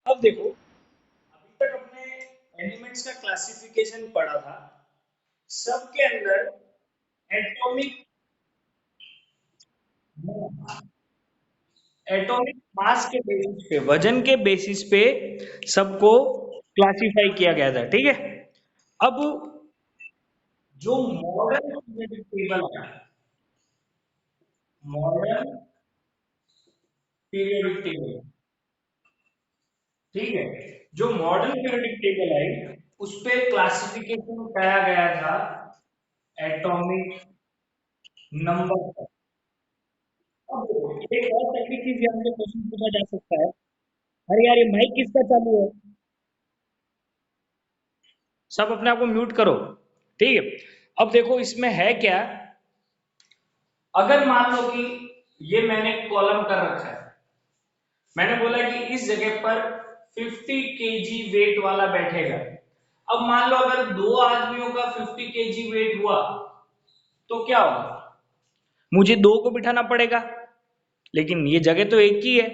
अब देखो, अभी तक अपने एलिमेंट्स का क्लासिफिकेशन पढ़ा था। सबके अंदर एटॉमिक एटॉमिक मास के बेसिस पे, वजन के बेसिस पे सबको क्लासिफाई किया गया था। ठीक है। अब जो मॉडर्न पीरियोडिक टेबल है, मॉडर्न पीरियोडिक टेबल, ठीक है, जो मॉडर्न पीरियोडिक टेबल आई उस पे क्लासिफिकेशन कराया गया था एटॉमिक नंबर। अब देखो, एक और तकनीकी चीज यहाँ से क्वेश्चन पूछा जा सकता है, अरे यार ये माइक किसका चालू है? सब अपने आप को म्यूट करो। ठीक है। अब देखो इसमें है क्या, अगर मान लो कि ये मैंने कॉलम कर रखा है, मैंने बोला कि इस जगह पर 50 केजी वेट वाला बैठेगा। अब मान लो अगर दो आदमियों का 50 केजी वेट हुआ तो क्या होगा? मुझे दो को बिठाना पड़ेगा, लेकिन ये जगह तो एक ही है।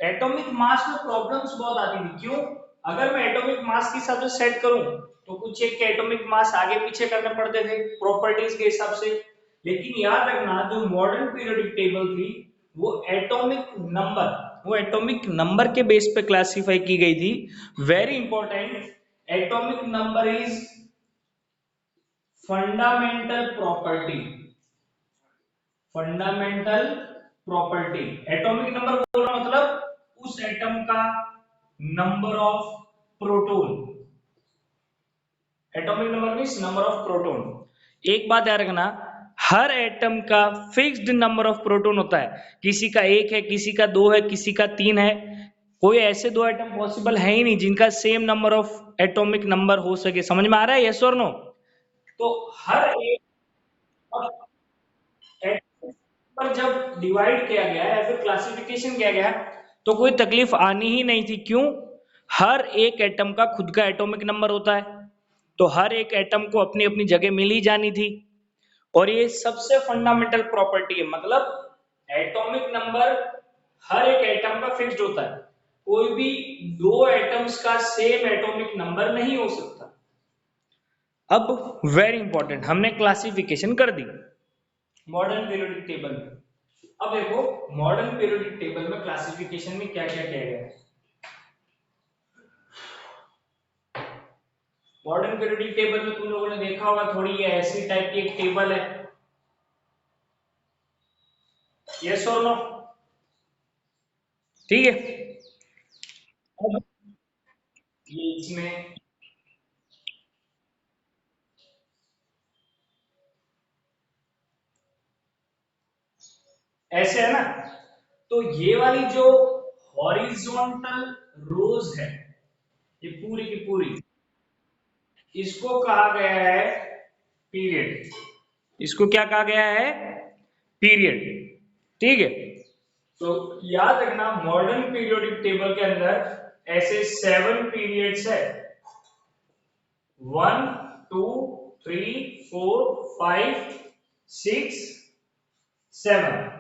एटॉमिक मास में प्रॉब्लम्स बहुत आती थी। क्यों? अगर मैं एटॉमिक मास के हिसाब से सेट करूं तो कुछ एक के एटॉमिक मास आगे पीछे करने पड़ते थे प्रॉपर्टीज के हिसाब से। लेकिन याद रखना, जो मॉडर्न पीरियोडिक टेबल थी वो एटॉमिक नंबर के बेस पे क्लासिफाई की गई थी। Very important, atomic number is fundamental property. Fundamental property, atomic number बोलना मतलब उस एटम का number of proton. Atomic number means number of proton. एक बात याद रखना, हर एटम का फिक्स्ड नंबर ऑफ प्रोटॉन होता है। किसी का एक है, किसी का दो है, किसी का तीन है। कोई ऐसे दो एटम पॉसिबल है ही नहीं जिनका same number of atomic number हो सके। समझ में आ रहा है? यस और नो? तो हर एक एटम पर जब डिवाइड किया गया या फिर क्लासिफिकेशन किया गया तो कोई तकलीफ आनी ही नहीं थी। क्यों? हर एक एटम का खुद का एटॉमिक नंबर होता है, तो हर एक एटम को अपनी अपनी जगह मिल ही जानी थी। और ये सबसे फंडामेंटल प्रॉपर्टी है, मतलब एटॉमिक नंबर हर एक एटम का फिक्स्ड होता है। कोई भी दो एटम्स का सेम एटॉमिक नंबर नहीं हो सकता। अब वेरी इंपॉर्टेंट, हमने क्लासिफिकेशन कर दी मॉडर्न पीरियोडिक टेबल में। अब देखो, मॉडर्न पीरियोडिक टेबल में क्लासिफिकेशन में क्या क्या किया गया है। मॉडर्न पीरियोडिक टेबल में तुम लोगों ने देखा होगा, थोड़ी ये ऐसी टाइप की एक टेबल है। यस और नो? ठीक है। अब ये इसमें ऐसे है ना, तो ये वाली जो हॉरिजॉन्टल रोज है, ये पूरी की पूरी, इसको कहा गया है पीरियड। इसको क्या कहा गया है? पीरियड। ठीक है। तो याद रखना, मॉडर्न पीरियोडिक टेबल के अंदर ऐसे 7 पीरियड्स है। 1 2 3 4 5 6 7।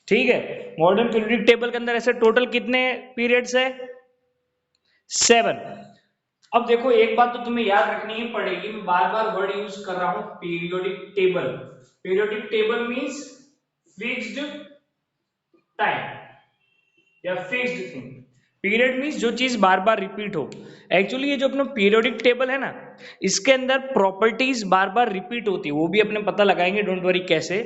ठीक है। मॉडर्न पीरियोडिक टेबल के अंदर ऐसे टोटल कितने पीरियड्स है? 7। अब देखो, एक बात तो तुम्हें याद रखनी ही पड़ेगी, मैं बार बार वर्ड यूज कर रहा हूं periodic table. Periodic table means fixed time या फिक्स्ड थिंग। पीरियड मींस जो चीज बार बार रिपीट हो। एक्चुअली ये जो अपना पीरियोडिक टेबल है ना, इसके अंदर प्रॉपर्टीज बार बार रिपीट होती है, वो भी अपने पता लगाएंगे, डोंट वरी। कैसे?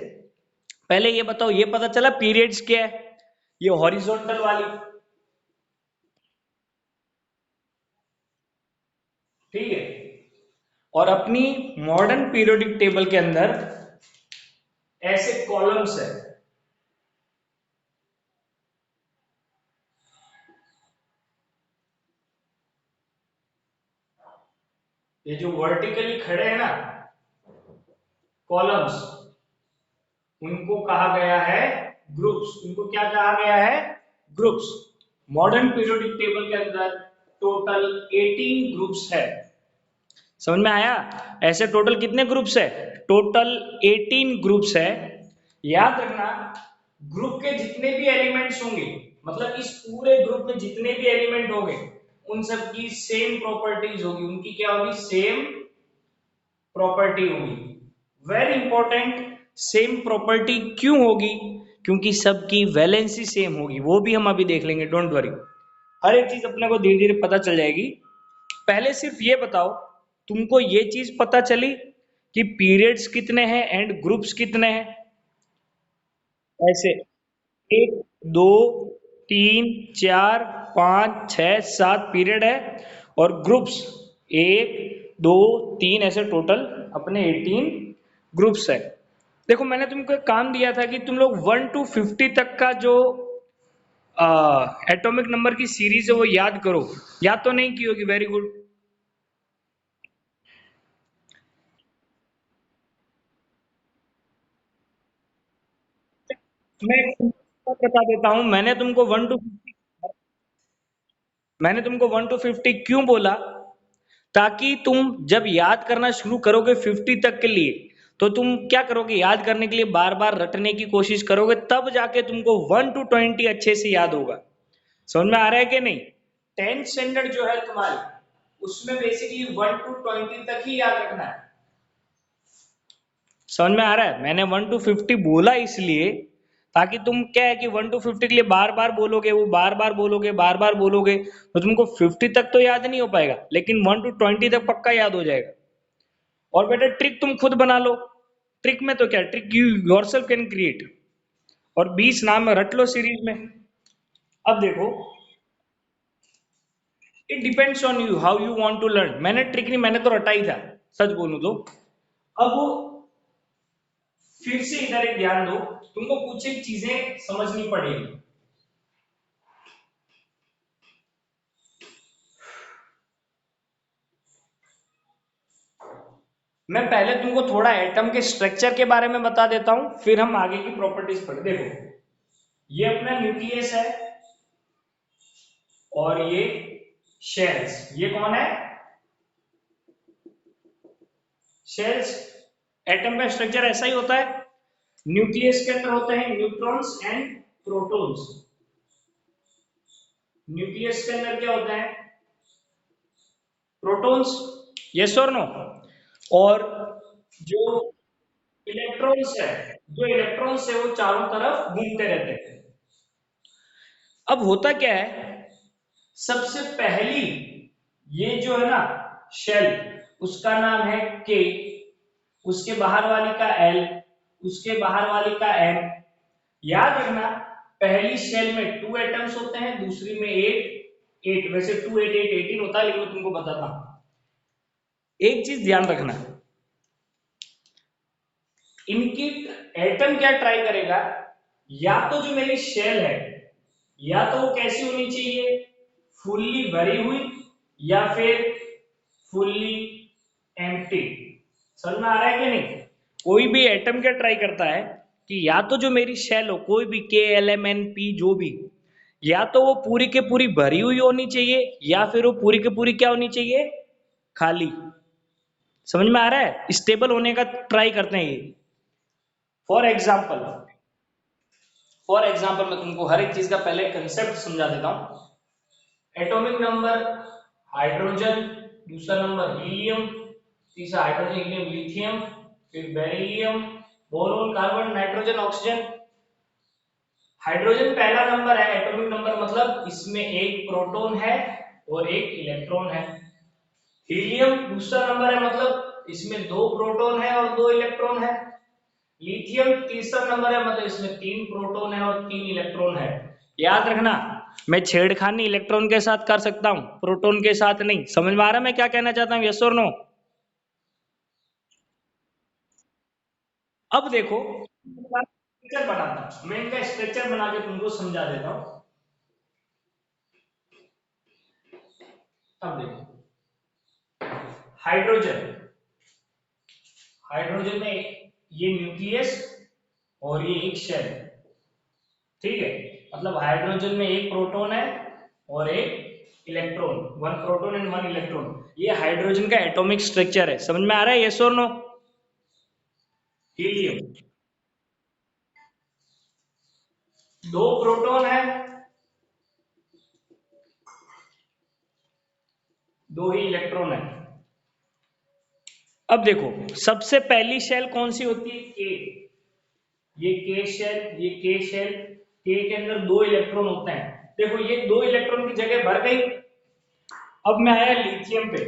पहले ये बताओ, ये पता चला पीरियड्स क्या है? ये हॉरिजॉन्टल वाली, ठीक है। और अपनी मॉडर्न पीरियोडिक टेबल के अंदर ऐसे कॉलम्स है। ये जो वर्टिकली खड़े हैं ना कॉलम्स, उनको कहा गया है ग्रुप्स। उनको क्या कहा गया है? ग्रुप्स। मॉडर्न पीरियोडिक टेबल के अंदर टोटल 18 ग्रुप्स है। समझ में आया? ऐसे टोटल कितने ग्रुप्स है? टोटल 18 ग्रुप्स है। याद रखना, ग्रुप के जितने भी एलिमेंट्स होंगे मतलब इस पूरे ग्रुप में जितने भी एलिमेंट होंगे उन सब की सेम प्रॉपर्टीज होगी, उनकी क्या होगी, सेम प्रॉपर्टी होगी। वेरी इंपॉर्टेंट, सेम प्रॉपर्टी क्यों होगी, क्योंकि सबकी वैलेंसी सेम होगी, वो भी हम अभी देख लेंगे, डोंट वरी। हर एक चीज अपने को धीरे धीरे पता चल जाएगी। पहले सिर्फ ये बताओ, तुमको ये चीज पता चली कि पीरियड्स कितने हैं एंड ग्रुप्स कितने हैं? ऐसे 1 2 3 4 5 6 7 पीरियड है, और ग्रुप्स 1 2 3 ऐसे टोटल अपने 18 ग्रुप्स है। देखो मैंने तुमको एक काम दिया था कि तुम लोग 1 to 50 तक का जो एटॉमिक नंबर की सीरीज है वो याद करो। याद तो नहीं की होगी, वेरी गुड। मैं एक बता देता हूं, मैंने तुमको 1 to 50 क्यों बोला, ताकि तुम जब याद करना शुरू करोगे 50 तक के लिए, तो तुम क्या करोगे, याद करने के लिए बार बार रटने की कोशिश करोगे, तब जाके तुमको 1 to 20 अच्छे से याद होगा। समझ में आ रहा है कि नहीं? 10th स्टैंडर्ड जो है तुम्हारी, उसमें बेसिकली 1 to 20 तक ही याद रखना है। समझ में आ रहा है? मैंने 1 to 50 बोला इसलिए, ताकि तुम क्या है कि 1 to 50 के लिए बार बार बोलोगे, वो बार बार बोलोगे, बार बार बोलोगे, तो तुमको 50 तक तो याद नहीं हो पाएगा, लेकिन 1 to 20 तक पक्का याद हो जाएगा। और बेटा ट्रिक तुम खुद बना लो। ट्रिक में तो क्या, trick you yourself can create, और 20 नाम रट लो सीरीज में। अब देखो, it depends on you how you want to learn. मैंने ट्रिक नहीं, मैंने तो रटा ही था, सच बोलूं तो। अब वो फिर से इधर एक ध्यान दो, तुमको कुछ एक चीजें समझनी पड़ेगी। मैं पहले तुमको थोड़ा एटम के स्ट्रक्चर के बारे में बता देता हूं, फिर हम आगे की प्रॉपर्टीज पढ़। देखो, ये अपना न्यूक्लियस है, और ये शेल्स। ये कौन है? शेल्स। एटम का स्ट्रक्चर ऐसा ही होता है। न्यूक्लियस के अंदर होते हैं न्यूट्रॉन्स एंड प्रोटॉन्स। न्यूक्लियस के अंदर क्या होता है? प्रोटॉन्स। यस और नो? और जो इलेक्ट्रॉन्स है वो चारों तरफ घूमते रहते हैं। अब होता क्या है, सबसे पहली ये जो है ना शेल, उसका नाम है के, उसके बाहर वाली का एल, उसके बाहर वाली का एम। याद रखना, पहली शेल में 2 एटम्स होते हैं, दूसरी में 8। वैसे 2 8 8 18 होता है, लेकिन मैं तुमको बताता हूं। एक चीज ध्यान रखना, इनकी एटम क्या ट्राई करेगा, या तो जो मेरी शेल है, या तो वो कैसी होनी चाहिए, फुल्ली भरी हुई, या फिर फुल्ली एम्प्टी। समझ में आ रहा है कि नहीं? कोई भी एटम क्या ट्राई करता है कि या तो जो मेरी शेल हो, कोई भी के एल एम एन पी जो भी, या तो वो पूरी के पूरी भरी हुई होनी चाहिए, या फिर वो पूरी के पूरी क्या होनी चाहिए, खाली। समझ में आ रहा है? स्टेबल होने का ट्राई करते हैं ये। फॉर एग्जाम्पल, मैं तुमको हर एक चीज का पहले कंसेप्ट समझा देता हूं। एटॉमिक नंबर हाइड्रोजन, दूसरा नंबर हीलियम, तीसरा हाइड्रोजन हीलियम लिथियम, फिर beryllium, boron, carbon, nitrogen, oxygen. Hydrogen पहला नंबर है, एटॉमिक नंबर मतलब इसमें एक प्रोटॉन है और एक इलेक्ट्रॉन है। हीलियम दूसरा नंबर है, मतलब इसमें दो प्रोटॉन है और दो इलेक्ट्रॉन है। लिथियम तीसरा नंबर है, मतलब इसमें तीन प्रोटॉन है और तीन इलेक्ट्रॉन है। याद रखना, मैं छेड़खानी इलेक्ट्रॉन के साथ कर सकता हूं, प्रोटॉन के साथ नहीं। समझ में आ रहा है मैं क्या कहना चाहता हूं? यस और नो? अब देखो, स्ट्रक्चर बनाता हूं मैं, इनका स्ट्रक्चर बना के तुमको समझा देता हूं। अब देखो, हाइड्रोजन, में ये न्यूक्लियस और ये एक शेल, ठीक है? मतलब हाइड्रोजन में एक प्रोटॉन है और एक electron, one proton and one electron. ये हाइड्रोजन का एटॉमिक स्ट्रक्चर है। समझ में आ रहा है? यस और नो? हीलियम, दो प्रोटॉन है दो ही इलेक्ट्रॉन है। अब देखो सबसे पहली शेल कौन सी होती है, के। ये के शेल, ये के शेल, के अंदर दो इलेक्ट्रॉन होते हैं। देखो ये दो इलेक्ट्रॉन की जगह भर गई। अब मैं आया लिथियम पे।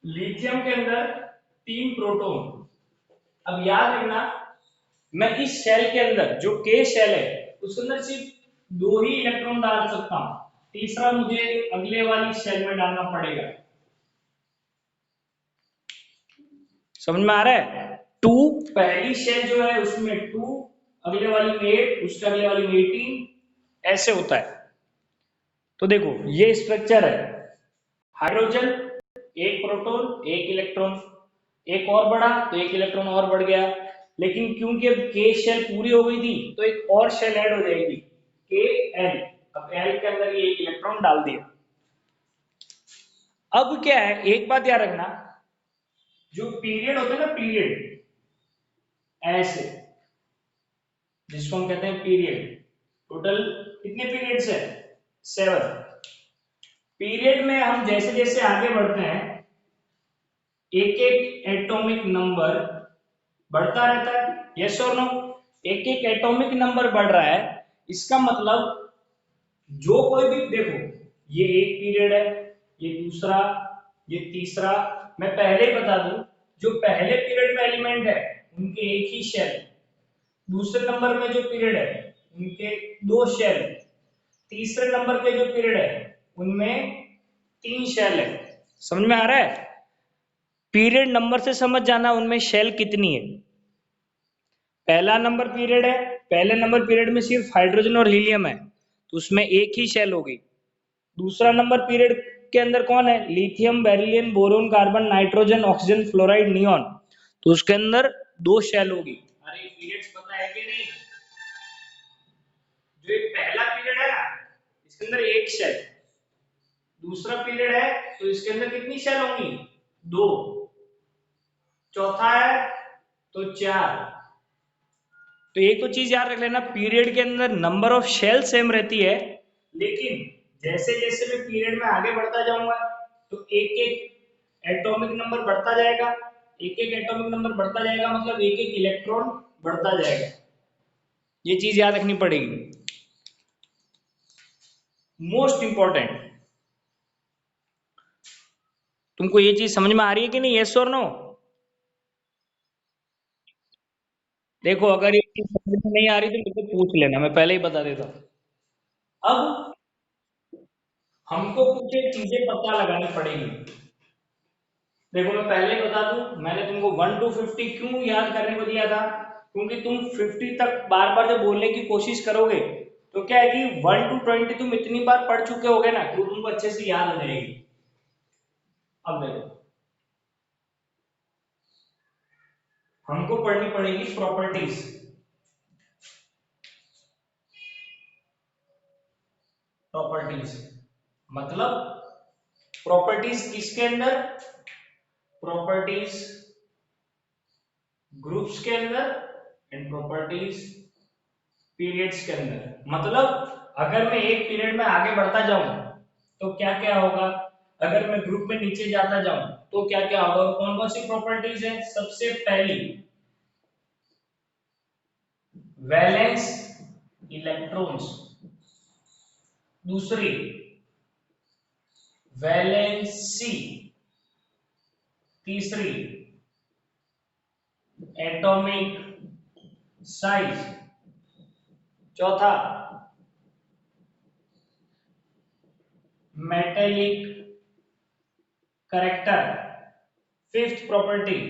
लिथियम के अंदर तीन प्रोटॉन। अब याद रखना, मैं इस शेल के अंदर जो के शेल है उसके अंदर सिर्फ दो ही इलेक्ट्रॉन डाल सकता हूं, तीसरा मुझे अगले वाली शेल में डालना पड़ेगा। समझ में आ रहा है? टू, पहली शेल जो है उसमें टू, अगले वाली में एट, उसके अगले वाली में 18, ऐसे होता है। तो देखो ये स्ट्रक्चर है। हाइड्रोजन एक प्रोटॉन एक इलेक्ट्रॉन, एक और बढ़ा तो एक इलेक्ट्रॉन और बढ़ गया। लेकिन क्योंकि अब के शेल पूरी हो गई थी तो एक और शेल ऐड हो जाएगी, के एल। अब एल के अंदर ये एक इलेक्ट्रॉन डाल दिया। अब क्या है, एक बात याद रखना, जो पीरियड होता है ना, पीरियड ऐसे, जिसको हम कहते हैं पीरियड, टोटल कितने पीरियड्स है, 7। पीरियड में हम जैसे जैसे आगे बढ़ते हैं एक एक एटॉमिक नंबर बढ़ता रहता है। यस और नो? एक एक एटॉमिक नंबर बढ़ रहा है, इसका मतलब जो कोई भी, देखो ये एक पीरियड है, ये दूसरा, ये तीसरा। मैं पहले ही बता दूं, जो पहले पीरियड में एलिमेंट है उनके एक ही शेल, दूसरे नंबर में जो पीरियड है उनके दो शेल, तीसरे नंबर के जो पीरियड है उनमें तीन शेल है। समझ में आ रहा है? पीरियड नंबर से समझ जाना उनमें शेल कितनी है। पहला नंबर पीरियड है, पहले नंबर पीरियड में सिर्फ हाइड्रोजन और हीलियम है तो उसमें एक ही शेल होगी। दूसरा नंबर पीरियड के अंदर कौन है, lithium, beryllium, boron, carbon, nitrogen, oxygen, fluoride, neon, तो उसके अंदर दो शेल होगी। अरे पीरियड्स पता है कि नहीं? जो एक पहला पीरियड है ना, इसके अंदर एक शेल, दूसरा पीरियड है तो इसके अंदर कितनी शेल होंगी, दो, चौथा है तो चार। तो एक तो चीज याद रख लेना, पीरियड के अंदर नंबर ऑफ शेल सेम रहती है, लेकिन जैसे जैसे मैं पीरियड में आगे बढ़ता जाऊंगा तो एक एक एटॉमिक नंबर बढ़ता जाएगा, एक एक एटॉमिक नंबर बढ़ता जाएगा, मतलब एक एक इलेक्ट्रॉन बढ़ता जाएगा। ये चीज याद रखनी पड़ेगी, मोस्ट इंपॉर्टेंट। तुमको ये चीज समझ में आ रही है कि नहीं, यस और नो? देखो अगर ये चीज समझ में नहीं आ रही तो मुझसे पूछ लेना, मैं पहले ही बता देता हूँ। अब हमको कुछ एक चीजें पता लगानी पड़ेगी। देखो मैं पहले ही बता दूं, मैंने तुमको 1 to 50 क्यों याद करने को दिया था, क्योंकि तुम 50 तक बार बार जब बोलने की कोशिश करोगे तो क्या है कि 1 to 20 तुम इतनी बार पढ़ चुके होगे ना कि तुमको अच्छे से याद हो जाएगी। अब देखो हमको पढ़नी पड़ेगी प्रॉपर्टीज। प्रॉपर्टीज मतलब प्रॉपर्टीज किसके अंदर, प्रॉपर्टीज ग्रुप्स के अंदर एंड प्रॉपर्टीज पीरियड्स के अंदर। मतलब अगर मैं एक पीरियड में आगे बढ़ता जाऊं तो क्या क्या होगा, अगर मैं ग्रुप में नीचे जाता जाऊं तो क्या क्या होगा, कौन कौन सी प्रॉपर्टीज है। सबसे पहली वैलेंस इलेक्ट्रॉन्स, दूसरी वैलेंसी, तीसरी एटॉमिक साइज, चौथा metallic character, fifth property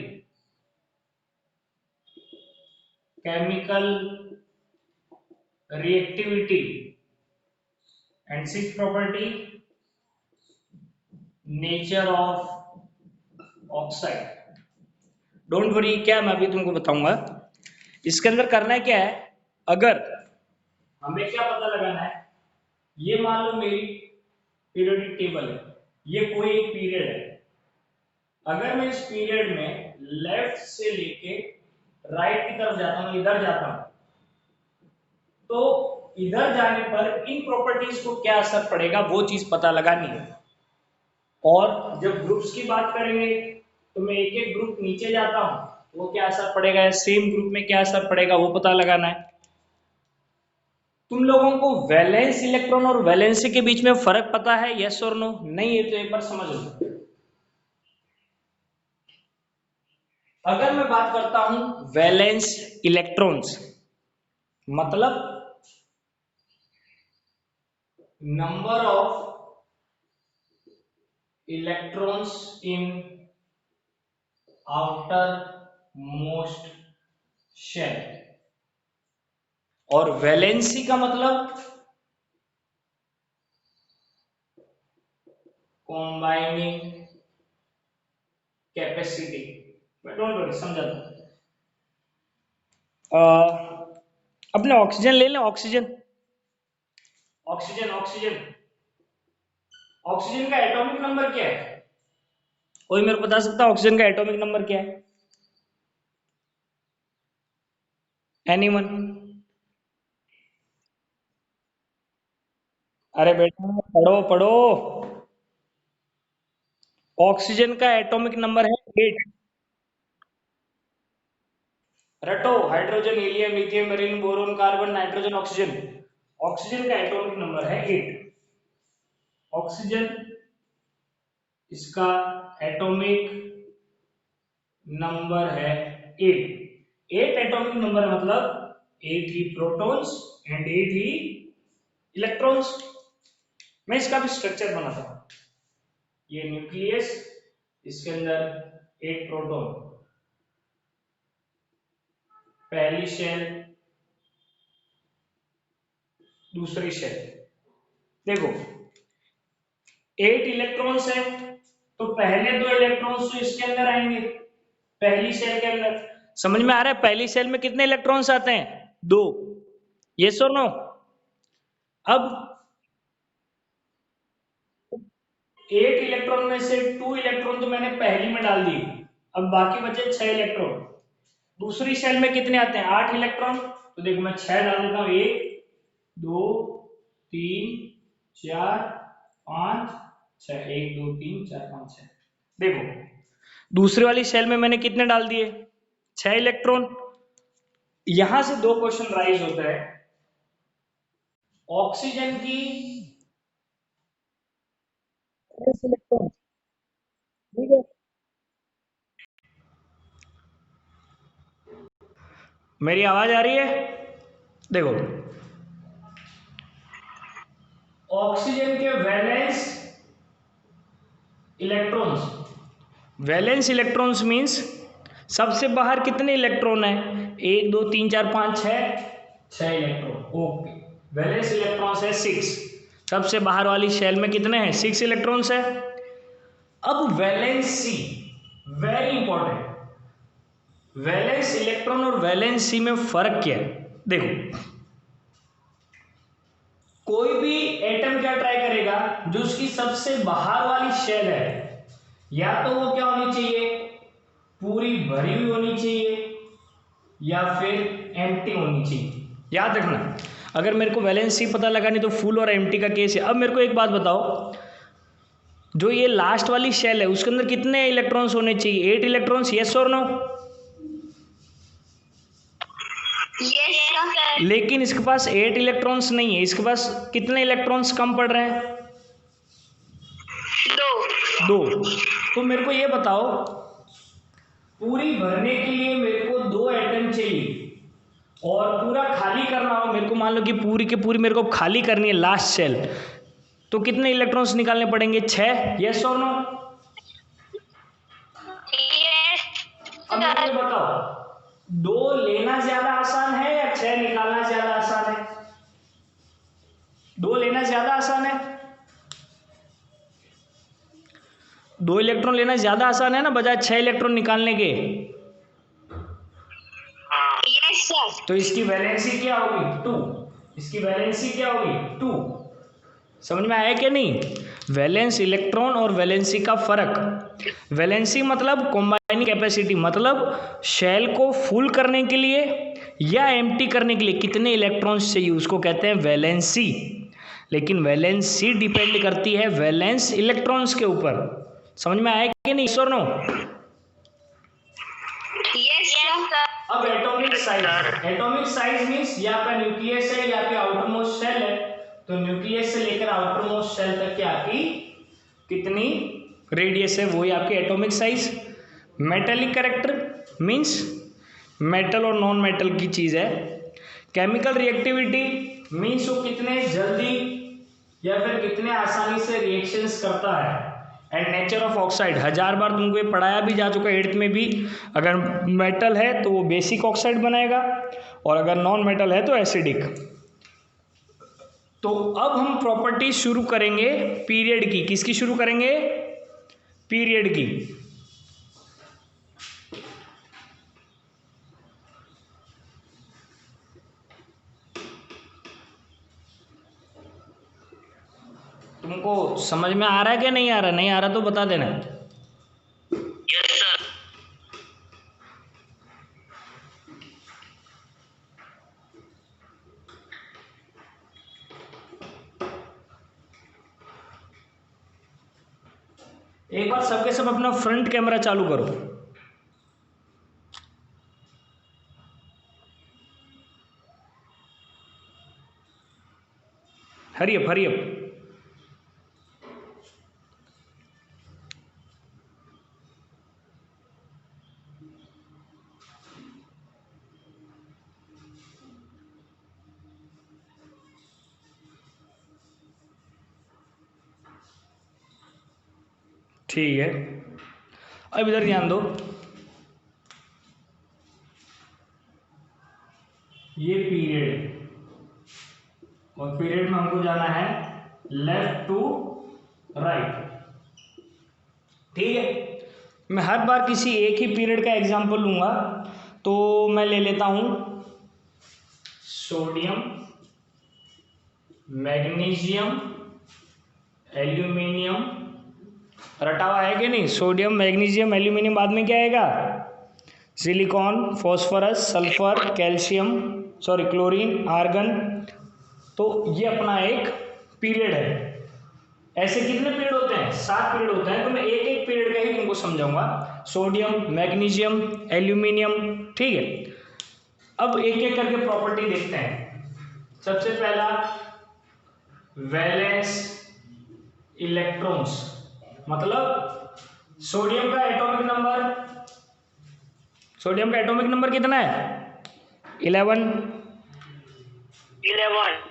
chemical reactivity and sixth property nature of oxide. Don't worry, क्या मैं अभी तुमको बताऊंगा। इसके अंदर करना है क्या है, अगर हमें क्या पता लगाना है, ये मान लो मेरी पीरियोडिक टेबल है, ये कोई एक पीरियड है। अगर मैं इस पीरियड में लेफ्ट से लेके राइट की तरफ जाता हूं, इधर जाता हूं, तो इधर जाने पर इन प्रॉपर्टीज को क्या असर पड़ेगा वो चीज पता लगानी है। और जब ग्रुप्स की बात करेंगे तो मैं एक एक ग्रुप नीचे जाता हूँ, तो वो क्या असर पड़ेगा या सेम ग्रुप में क्या असर पड़ेगा वो पता लगाना है। तुम लोगों को वैलेंस इलेक्ट्रॉन और वैलेंसी के बीच में फर्क पता है, यस और नो? नहीं है तो एक बार समझ लो। अगर मैं बात करता हूं वैलेंस इलेक्ट्रॉन्स, मतलब number of electrons in outermost shell, और वैलेंसी का मतलब कॉम्बाइनिंग कैपेसिटी। डोंट वरी, समझा दो। अपने ऑक्सीजन ले लें, ऑक्सीजन ऑक्सीजन ऑक्सीजन ऑक्सीजन का एटॉमिक नंबर क्या है? कोई मेरे को बता सकता है ऑक्सीजन का एटॉमिक नंबर क्या है? एनीवन? अरे बेटा पढ़ो पढ़ो। ऑक्सीजन का एटॉमिक नंबर है 8। रटो, hydrogen, helium, lithium, beryllium, boron, carbon, nitrogen, oxygen. Oxygen का एटॉमिक नंबर है 8। ऑक्सीजन, इसका एटॉमिक नंबर है 8। 8 एटॉमिक नंबर मतलब 8 ही प्रोटॉन्स एंड 8 ही इलेक्ट्रॉन्स। मैं इसका भी स्ट्रक्चर बनाता हूं। ये न्यूक्लियस, इसके अंदर 8 प्रोटॉन, पहली शेल, दूसरी शेल। देखो 8 इलेक्ट्रॉन्स है, तो पहले 2 इलेक्ट्रॉन्स तो इसके अंदर आएंगे, पहली शेल के अंदर। समझ में आ रहा है पहली शेल में कितने इलेक्ट्रॉन्स आते हैं? 2। यस और नो? अब 8 इलेक्ट्रॉन में से 2 इलेक्ट्रॉन तो मैंने पहली में डाल दिए, अब बाकी बचे 6 इलेक्ट्रॉन। दूसरी शेल में कितने आते हैं? 8 इलेक्ट्रॉन। तो देखो मैं 6 डाल देता हूं, 1 2 3 4 5 6, 1 2 3 4 5 6। देखो दूसरी वाली शेल में मैंने कितने डाल दिए? 6 इलेक्ट्रॉन। यहां से 2 क्वेश्चन राइज होता है। ऑक्सीजन की इलेक्ट्रॉन, ठीक है, मेरी आवाज आ रही है? देखो ऑक्सीजन के इलेक्ट्रॉन्स वैलेंस इलेक्ट्रॉन्स मींस सबसे बाहर कितने इलेक्ट्रॉन है? 1 2 3 4 5 6 इलेक्ट्रॉन। ओके, वैलेंस इलेक्ट्रॉन्स है 6। सबसे बाहर वाली शेल में कितने हैं? 6 इलेक्ट्रॉन्स है। अब valency, very important, valence electron और वैलेंसी में फर्क क्या है? देखो कोई भी एटम क्या ट्राई करेगा, जो उसकी सबसे बाहर वाली शेल है, या तो वो क्या होनी चाहिए? पूरी भरी हुई होनी चाहिए, या फिर एम्प्टी होनी चाहिए। याद रखना, अगर मेरे को वैलेंसी पता लगानी तो फुल और एम्प्टी का केस है। अब मेरे को एक बात बताओ, जो ये लास्ट वाली शेल है उसके अंदर कितने इलेक्ट्रॉन्स होने चाहिए? 8 इलेक्ट्रॉन्स, यस और नो? लेकिन इसके पास 8 इलेक्ट्रॉन्स नहीं है, इसके पास कितने इलेक्ट्रॉन्स कम पड़ रहे हैं? 2। तो मेरे को ये बताओ, पूरी भरने के लिए मेरे को 2 एटम चाहिए, और पूरा खाली करना हो मेरे को, मान लो कि पूरी की पूरी मेरे को खाली करनी है लास्ट शेल, तो कितने इलेक्ट्रॉन्स निकालने पड़ेंगे? 6, यस और नो? अब मुझे बताओ 2 लेना ज्यादा आसान है या 6 निकालना ज्यादा आसान है? 2 लेना ज्यादा आसान है। 2 इलेक्ट्रॉन लेना ज्यादा आसान है ना, बजाय 6 इलेक्ट्रॉन निकालने के। Yes sir. तो इसकी वैलेंसी क्या होगी? 2। इसकी वैलेंसी क्या होगी? 2। समझ में आया क्या नहीं? वैलेंस इलेक्ट्रॉन और वैलेंसी का फर्क। वैलेंसी मतलब कंबाइनिंग कैपेसिटी, मतलब शेल को फुल करने के लिए या एम्प्टी करने के लिए कितने इलेक्ट्रॉन्स चाहिए, उसको कहते हैं वैलेंसी। लेकिन वैलेंसी डिपेंड करती है वैलेंस इलेक्ट्रॉन्स के ऊपर। समझ में आया कि नहीं, सर नो? Yes sir. अब एटॉमिक साइज मींस या आपका न्यूक्लियस है या आपकी आउटर मोस्ट शेल है, तो न्यूक्लियस से लेकर आउटर मोस्ट शेल तक की आपकी कितनी रेडियस है, वही आपकी atomic size. Metallic character means metal और नॉन मेटल की चीज है। केमिकल रिएक्टिविटी मींस वो कितने जल्दी या फिर कितने आसानी से रिएक्शंस करता है। एंड नेचर ऑफ ऑक्साइड, 1000 बार तुमको ये पढ़ाया भी जा चुका है 8th में भी। अगर मेटल है तो वो बेसिक ऑक्साइड बनाएगा, और अगर नॉन मेटल है तो एसिडिक। तो अब हम प्रॉपर्टी शुरू करेंगे पीरियड की। किसकी शुरू करेंगे? पीरियड की। तुमको समझ में आ रहा है कि नहीं आ रहा? नहीं आ रहा तो बता देना। Yes sir. एक बार सबके सब अपना फ्रंट कैमरा चालू करो। Hurry up hurry up. ठीक है, अब इधर ध्यान दो। ये पीरियड, और पीरियड में हमको जाना है लेफ्ट टू राइट। ठीक है, मैं हर बार किसी एक ही पीरियड का एग्जांपल लूंगा। तो मैं ले लेता हूं सोडियम, मैग्नीशियम, एल्यूमिनियम। रटा हुआ है कि नहीं? सोडियम, मैग्नीशियम, एल्यूमिनियम, बाद में क्या आएगा? Silicon, phosphorus, sulphur, calcium, sorry chlorine, argon. तो ये अपना एक पीरियड है। ऐसे कितने पीरियड होते हैं? 7 पीरियड होते हैं। तो मैं एक एक पीरियड का ही तुमको समझाऊंगा। Sodium, magnesium, aluminium. ठीक है, अब एक एक करके प्रॉपर्टी देखते हैं। सबसे पहला वैलेंस इलेक्ट्रॉन्स, मतलब सोडियम का एटॉमिक नंबर कितना है? 11।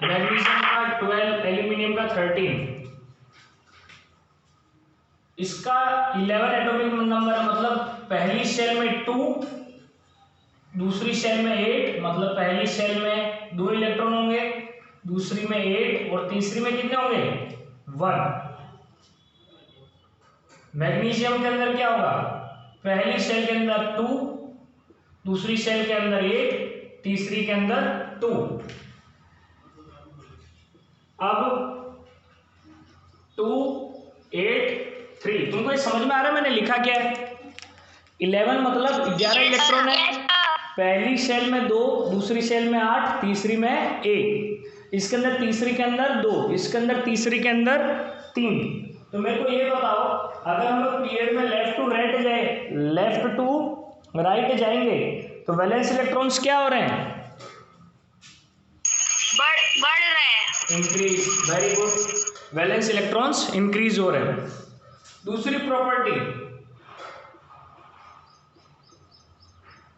मैग्नीशियम का 12, एल्यूमिनियम का 13। इसका 11 एटॉमिक नंबर है, मतलब पहली शेल में 2, दूसरी शेल में 8, मतलब पहली शेल में 2 इलेक्ट्रॉन होंगे, दूसरी में 8, और तीसरी में कितने होंगे? 1। मैग्नीशियम के अंदर क्या होगा? पहली शेल के अंदर 2, दूसरी शेल के अंदर 8, तीसरी के अंदर 2। अब 2, 8, 3। तुमको ये समझ में आ रहा है मैंने लिखा क्या है? 11 मतलब 11 इलेक्ट्रॉन है। पहली शेल में 2, दूसरी शेल में 8, तीसरी में 1। इसके अंदर तीसरी के अंदर 2, इसके अंदर तीसरी के अंदर 3। तो मेरे को ये बताओ, अगर हम लोग पीरियड में लेफ्ट टू राइट जाएंगे तो वैलेंस इलेक्ट्रॉन्स क्या हो रहे हैं? बढ़ रहे हैं। Increase. Very good, valence electrons increase हो रहे हैं। दूसरी प्रॉपर्टी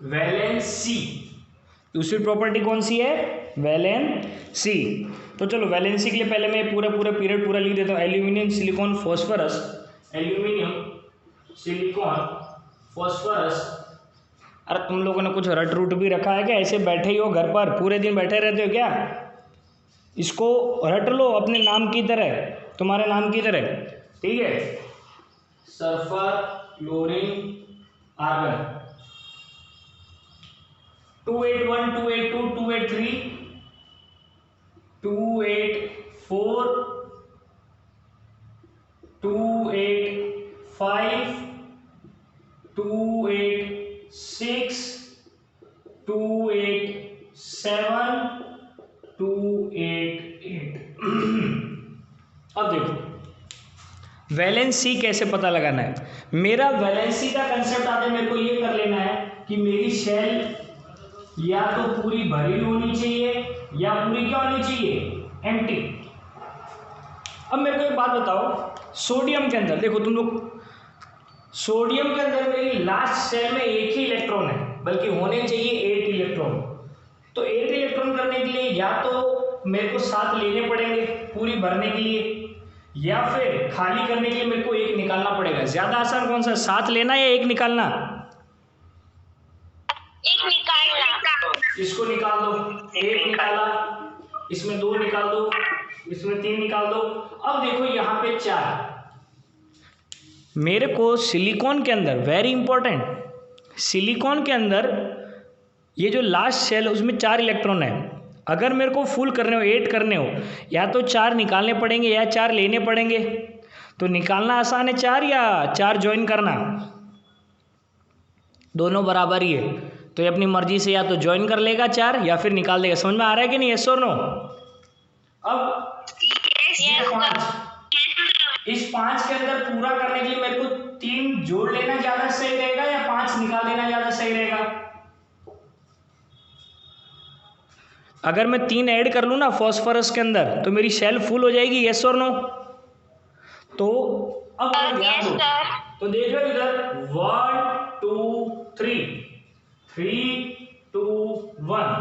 वैलेंसी। दूसरी प्रॉपर्टी कौन सी है? वैलेंसी। तो चलो वैलेंसी के लिए पहले मैं पूरा पीरियड पूरा लिख देता हूँ। Aluminium, silicon, phosphorus, aluminium, silicon, phosphorus. अरे तुम लोगों ने कुछ रट रूट भी रखा है क्या? ऐसे बैठे ही हो घर पर, पूरे दिन बैठे रहते हो क्या? इसको रट लो अपने नाम की तरह, तुम्हारे नाम की तरह। ठीक है, सल्फर, क्लोरीन, आर्गन। 281, 282, 283, 284, 285, 286, 287, 288। वैलेंसी कैसे पता लगाना है? मेरा वैलेंसी का कंसेप्ट आता है, मेरे को ये कर लेना है कि मेरी शेल या तो पूरी भरी होनी चाहिए या पूरी क्या होनी चाहिए, एम्प्टी। अब मेरे को एक बात बताओ, सोडियम के अंदर देखो तुम लोग, सोडियम के अंदर मेरी लास्ट शेल में एक ही इलेक्ट्रॉन है, बल्कि होने चाहिए 8 इलेक्ट्रॉन। तो 8 इलेक्ट्रॉन करने के लिए या तो मेरे को 7 लेने पड़ेंगे पूरी भरने के लिए, या फिर खाली करने के लिए मेरे को एक निकालना पड़ेगा। ज्यादा आसान कौन सा, 7 लेना या एक निकालना? एक निकालना। इसको निकाल दो, एक निकाला, इसमें 2 निकाल दो, इसमें 3 निकाल दो। अब देखो यहाँ पे 4, मेरे को सिलिकॉन के अंदर, वेरी इंपॉर्टेंट, सिलिकॉन के अंदर ये जो लास्ट शेल है उसमें 4 इलेक्ट्रॉन है। अगर मेरे को फुल करने हो, 8 करने हो, या तो 4 निकालने पड़ेंगे या 4 लेने पड़ेंगे। तो निकालना आसान है 4 या 4 ज्वाइन करना, दोनों बराबर ही है। तो ये अपनी मर्जी से या तो ज्वाइन कर लेगा 4 या फिर निकाल देगा। समझ में आ रहा है कि नहीं, यस और नो? अब ये 5, इस 5 के अंदर पूरा करने के लिए मेरे को 3 जोड़ लेना ज्यादा सही रहेगा या 5 निकाल देना ज्यादा सही रहेगा? अगर मैं 3 ऐड कर लूँ ना फॉस्फोरस के अंदर तो मेरी शेल फुल हो जाएगी, यस और नो? तो अब ध्यान दो, तो देख लो इधर 1 2 3 3 2 1।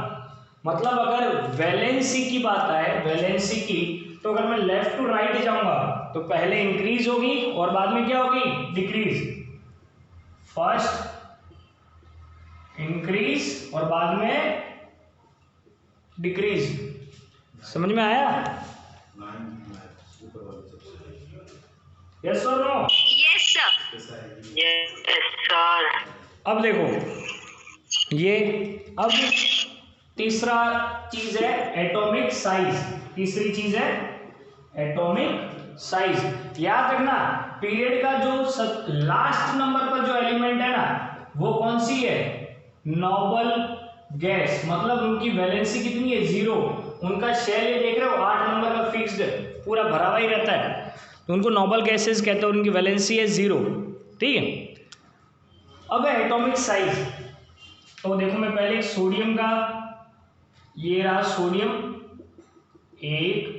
मतलब अगर वैलेंसी की बात आए, वैलेंसी की, तो अगर मैं लेफ्ट टू राइट जाऊंगा तो पहले इंक्रीज होगी और बाद में क्या होगी, डिक्रीज। फर्स्ट इंक्रीज और बाद में डिक्रीज। समझ में आया, यस और no? Yes sir. Yes sir. अब देखो ये, अब तीसरा चीज है एटॉमिक साइज। तीसरी चीज है एटॉमिक साइज। याद रखना, पीरियड का जो लास्ट नंबर पर जो एलिमेंट है ना, वो कौन सी है, नोबल गैस। मतलब उनकी वैलेंसी कितनी है, 0। उनका शेल ये देख रहे हो 8 नंबर का फिक्स्ड पूरा भरा हुआ ही रहता है, तो उनको नोबल गैसेस कहते हैं। उनकी वैलेंसी है 0, ठीक है। अब है एटॉमिक साइज। तो देखो मैं पहले सोडियम का, ये रहा सोडियम, 1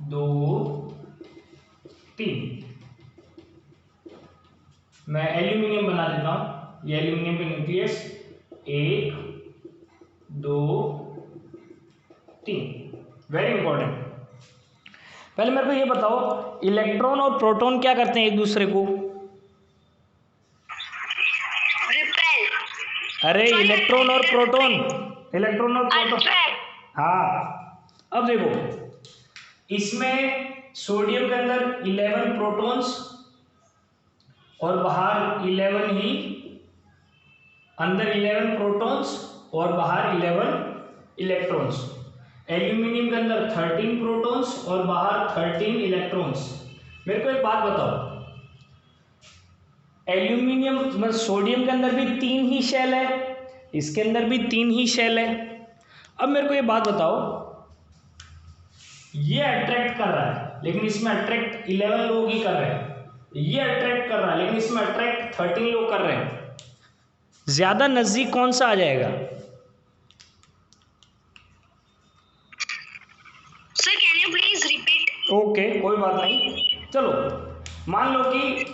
2 3। मैं एल्यूमिनियम बना देता हूं, ये एल्यूमिनियम के न्यूक्लियस, 1 2 3। Very important. पहले मेरे को ये बताओ, इलेक्ट्रॉन और प्रोटॉन क्या करते हैं एक दूसरे को? रिपेल। अरे इलेक्ट्रॉन और प्रोटॉन, इलेक्ट्रॉन और प्रोटॉन, हाँ। अब देखो इसमें सोडियम के अंदर 11 प्रोटॉन्स और बाहर 11 ही, अंदर 11 प्रोटॉन्स और बाहर 11 इलेक्ट्रॉन्स। एल्यूमिनियम के अंदर 13 प्रोटॉन्स और बाहर 13 इलेक्ट्रॉन्स। मेरे को एक बात बताओ, एल्यूमिनियम मतलब सोडियम के अंदर भी 3 ही शेल है, इसके अंदर भी 3 ही शेल है। अब मेरे को ये बात बताओ, ये अट्रैक्ट कर रहा है लेकिन इसमें अट्रैक्ट 11 लोग ही कर रहे हैं, ये अट्रैक्ट कर रहा है लेकिन इसमें अट्रैक्ट 13 लोग कर रहे हैं। ज्यादा नजदीक कौन सा आ जाएगा? Sir can you please repeat? Okay कोई बात नहीं। चलो मान लो कि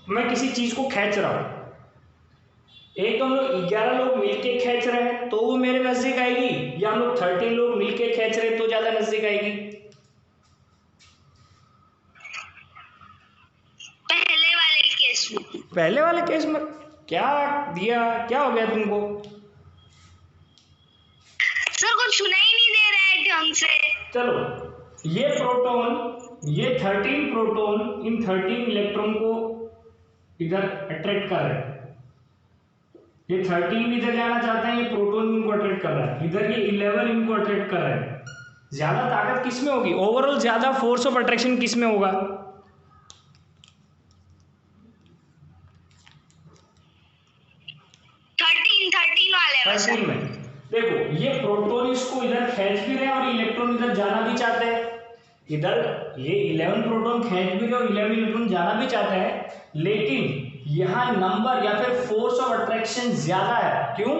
मैं किसी चीज को खींच रहा हूं, एक तो हम लोग 11 लोग मिलके खींच रहे हैं तो वो मेरे नजदीक आएगी, या हम लोग 13 लोग मिलके खींच रहे हैं तो ज्यादा नजदीक आएगी? पहले वाले केस में। पहले वाले केस में क्या दिया, क्या हो गया तुमको? सर कुछ सुना ही नहीं दे रहा है ढंग से। चलो ये प्रोटॉन, ये 13 प्रोटॉन इन 13 इलेक्ट्रॉन को इधर अट्रैक्ट कर रहे हैं, ये 13 इधर जाना चाहते हैं, ये प्रोटॉन इनको अट्रैक्ट कर रहा है, इधर ये 11 इनको अट्रैक्ट कर रहे हैं। ज्यादा ताकत किस में होगी, ओवरऑल ज्यादा फोर्स ऑफ अट्रैक्शन किस में होगा? 13 वाले 13 में। देखो ये प्रोटॉन इसको इधर खींच भी रहे हैं और इलेक्ट्रॉन इधर जाना भी चाहते हैं, इधर ये 11 प्रोटॉन खींच भी रहे और 11 इलेक्ट्रॉन जाना भी चाहते हैं, लेकिन यहाँ नंबर या फिर फोर्स ऑफ अट्रैक्शन ज्यादा है। क्यों?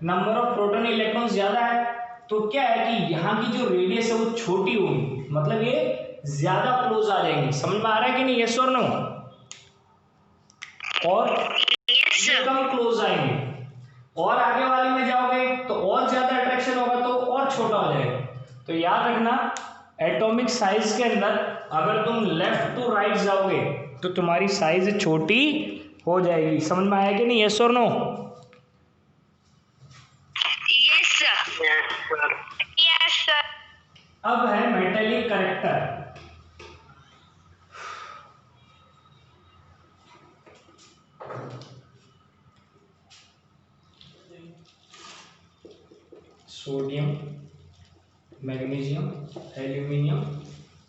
नंबर ऑफ प्रोटॉन इलेक्ट्रॉन ज्यादा है, तो क्या है कि यहाँ की जो रेडियस है वो छोटी होगी, मतलब ये ज्यादा क्लोज आ जाएंगे। समझ में आ रहा है कि नहीं? यस और नो? और ये कम क्लोज आएंगे, और आगे वाले में जाओगे तो और ज्यादा अट्रैक्शन होगा तो और छोटा हो जाएगा। तो याद रखना, एटॉमिक साइज के अंदर अगर तुम लेफ्ट टू राइट जाओगे तो तुम्हारी साइज छोटी हो जाएगी। समझ में आया कि नहीं? यस और no? Yes, sir. Yes, sir. अब है metallic character. Sodium, magnesium, aluminium,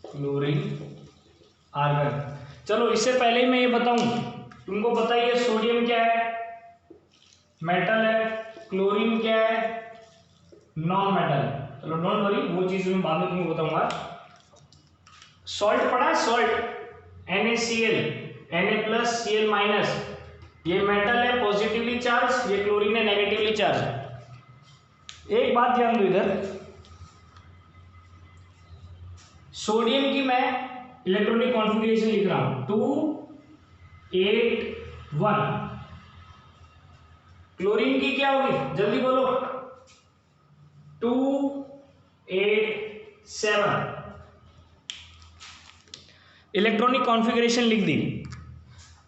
chlorine, argon. चलो इससे पहले ही मैं ये बताऊं, तुमको बताइए सोडियम क्या है? मेटल है। क्लोरीन क्या है? Non metal. चलो डोंट वरी, वो चीज मैं बाद में तुमको बताऊंगा। सॉल्ट पढ़ा है? सॉल्ट NaCl, Na+Cl-, ये मेटल है पॉजिटिवली चार्ज, ये क्लोरीन है नेगेटिवली चार्ज। एक बात ध्यान दो, इधर सोडियम की मैं इलेक्ट्रॉनिक कॉन्फ़िगरेशन लिख रहा हूं 2, 8, 1। क्लोरीन की क्या होगी? जल्दी बोलो। 2, 8, 7। इलेक्ट्रॉनिक कॉन्फ़िगरेशन लिख दी।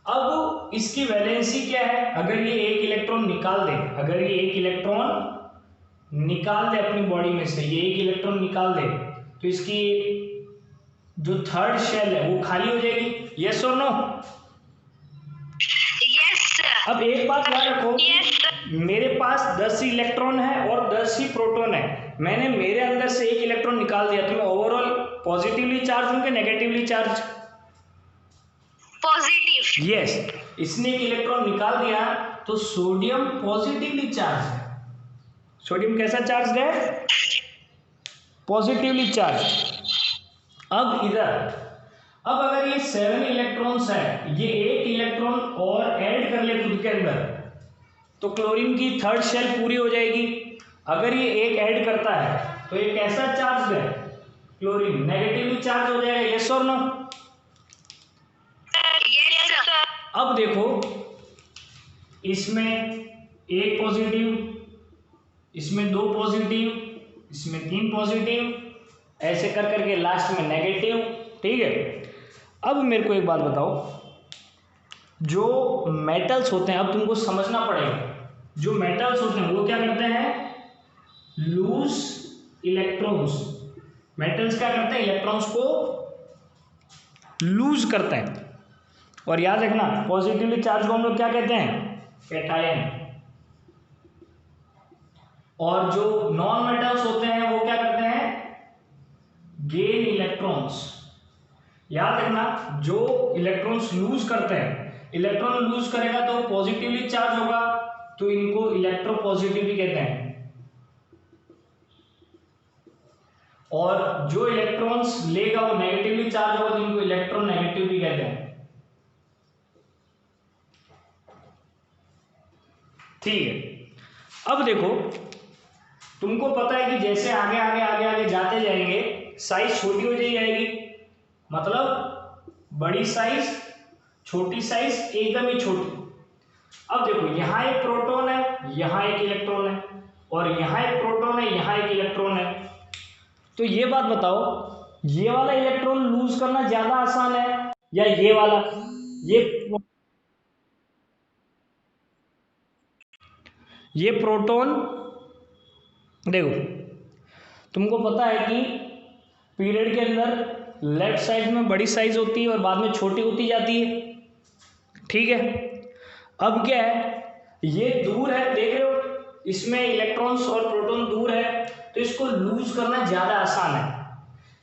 अब इसकी वैलेंसी क्या है? अगर ये एक इलेक्ट्रॉन निकाल दे, अगर ये एक इलेक्ट्रॉन निकाल दे अपनी बॉडी में से, ये एक इलेक्ट्रॉन निकाल दे, तो इसकी जो थर्ड शेल है वो खाली हो जाएगी। यस और नो? Yes, sir. अब एक बात याद रखो, Yes, sir. मेरे पास 10 इलेक्ट्रॉन है और 10 ही प्रोटॉन है। मैंने मेरे अंदर से एक इलेक्ट्रॉन निकाल दिया, तो मैं ओवरऑल पॉजिटिवली चार्ज हूं कि नेगेटिवली चार्ज? Positive. यस, इसने एक इलेक्ट्रॉन निकाल दिया तो सोडियम पॉजिटिवली चार्ज है। सोडियम कैसा चार्ज है? Positively charge. अब इधर, अब अगर ये 7 इलेक्ट्रॉन्स है, ये एक इलेक्ट्रॉन और ऐड कर ले खुद के अंदर, तो क्लोरीन की थर्ड शेल पूरी हो जाएगी। अगर ये एक ऐड करता है तो ये कैसा चार्ज है? क्लोरीन नेगेटिवली चार्ज हो जाएगा। यस और नो? Yes, sir. अब देखो, इसमें एक पॉजिटिव, इसमें 2 पॉजिटिव, इसमें 3 पॉजिटिव, ऐसे कर करके लास्ट में नेगेटिव। ठीक है, अब मेरे को एक बात बताओ, जो मेटल्स होते हैं, अब तुमको समझना पड़ेगा, जो मेटल्स होते हैं वो क्या करते हैं? Loose electrons. मेटल्स क्या करते हैं? इलेक्ट्रॉन्स को लूज करते हैं। और याद रखना, पॉजिटिवली चार्ज को हम लोग क्या कहते हैं? कैटायन। और जो नॉन मेटल्स होते हैं वो क्या करते हैं? Gain electrons. याद रखना, जो इलेक्ट्रॉन्स लूज करते हैं, इलेक्ट्रॉन लूज करेगा तो पॉजिटिवली चार्ज होगा, तो इनको इलेक्ट्रोपॉजिटिव कहते हैं। और जो इलेक्ट्रॉन्स लेगा वो नेगेटिवली चार्ज होगा, तो इनको इलेक्ट्रोनेगेटिव भी कहते हैं। ठीक है, अब देखो, तुमको पता है कि जैसे आगे आगे आगे आगे जाते जाएंगे साइज छोटी होती जाएगी, मतलब बड़ी साइज, छोटी साइज, एकदम ही छोटी। अब देखो, यहाँ एक प्रोटॉन है, यहाँ एक इलेक्ट्रॉन है, और यहाँ एक प्रोटॉन है, यहाँ एक इलेक्ट्रॉन है। तो ये बात बताओ, ये वाला इलेक्ट्रॉन लूज करना ज्यादा आसान है या ये वाला? ये प्रोटॉन, देखो तुमको पता है कि पीरियड के अंदर लेफ्ट साइड में बड़ी साइज होती है और बाद में छोटी होती जाती है। ठीक है, अब क्या है, ये दूर है, देख रहे हो, इसमें इलेक्ट्रॉन्स और प्रोटॉन दूर है, तो इसको लूज करना ज्यादा आसान है।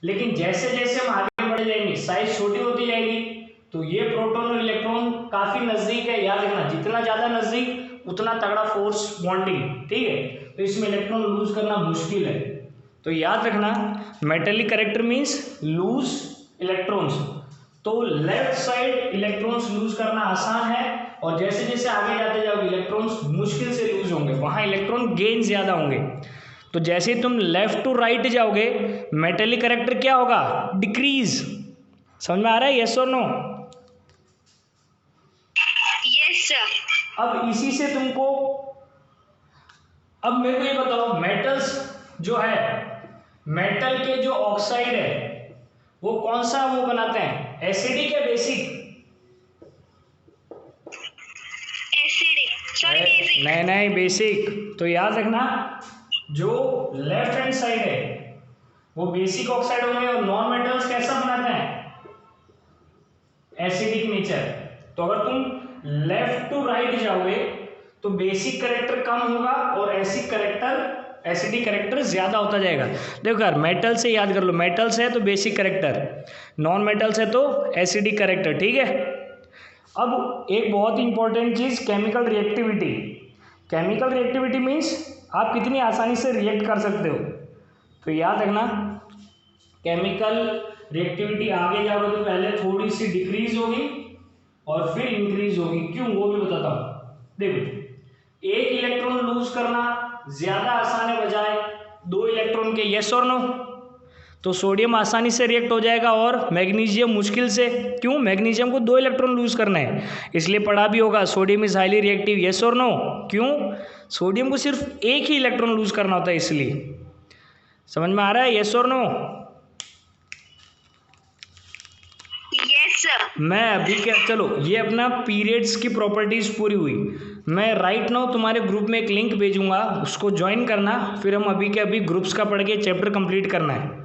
लेकिन जैसे जैसे हम आगे बढ़ जाएंगे साइज छोटी होती जाएगी, तो ये प्रोटॉन और इलेक्ट्रॉन काफी नजदीक है। याद रखना, जितना ज्यादा नजदीक उतना तगड़ा फोर्स बॉन्डिंग। ठीक है, तो इसमें इलेक्ट्रॉन लूज करना मुश्किल है। तो याद रखना metallic character means loose electrons. तो लेफ्ट साइड इलेक्ट्रॉन्स लूज करना आसान है, और जैसे जैसे आगे जाते जाओगे इलेक्ट्रॉन्स मुश्किल से लूज होंगे, वहां इलेक्ट्रॉन गेन ज्यादा होंगे। तो जैसे तुम लेफ्ट टू राइट जाओगे मेटेलिक करेक्टर क्या होगा, डिक्रीज। समझ में आ रहा है, यस और नो? Yes sir. अब इसी से तुमको, अब मेरे को ये बताओ मेटल्स जो है, मेटल के जो ऑक्साइड है वो कौन सा वो बनाते हैं, एसिडिक या बेसिक? Acidic, sorry basic. नहीं नहीं बेसिक। तो याद रखना जो लेफ्ट हैंड साइड है वो बेसिक ऑक्साइड होंगे, और नॉन मेटल्स कैसा बनाते हैं, एसिडिक नेचर। तो अगर तुम लेफ्ट टू राइट जाओगे तो बेसिक करेक्टर कम होगा और एसिडिक करेक्टर ज्यादा होता जाएगा। देखो यार मेटल से याद कर लो, मेटल्स है तो बेसिक करेक्टर, नॉन मेटल्स है तो एसिडिक करेक्टर, ठीक है। अब एक बहुत ही इंपॉर्टेंट चीज, chemical reactivity. Chemical reactivity means आप कितनी आसानी से रिएक्ट कर सकते हो। तो याद रखना केमिकल रिएक्टिविटी आगे जाओगे तो पहले थोड़ी सी डिक्रीज होगी और फिर इंक्रीज होगी। क्यों, वो भी बताता हूं। देखो एक इलेक्ट्रॉन लूज करना ज्यादा आसान है बजाय 2 इलेक्ट्रॉन के, यस और नो? तो सोडियम आसानी से रिएक्ट हो जाएगा और मैग्नीशियम मुश्किल से। क्यों, मैग्नीशियम को 2 इलेक्ट्रॉन लूज करना है, इसलिए पढ़ा भी होगा sodium is highly reactive, yes और नो? क्यों, सोडियम को सिर्फ एक ही इलेक्ट्रॉन लूज करना होता है इसलिए। समझ में आ रहा है, यस और नो? Yes sir. मैं अभी क्या, चलो ये अपना पीरियड्स की प्रॉपर्टीज पूरी हुई। मैं राइट नाउ तुम्हारे ग्रुप में एक लिंक भेजूंगा, उसको ज्वाइन करना, फिर हम अभी के अभी ग्रुप्स का पढ़ के चैप्टर कंप्लीट करना है।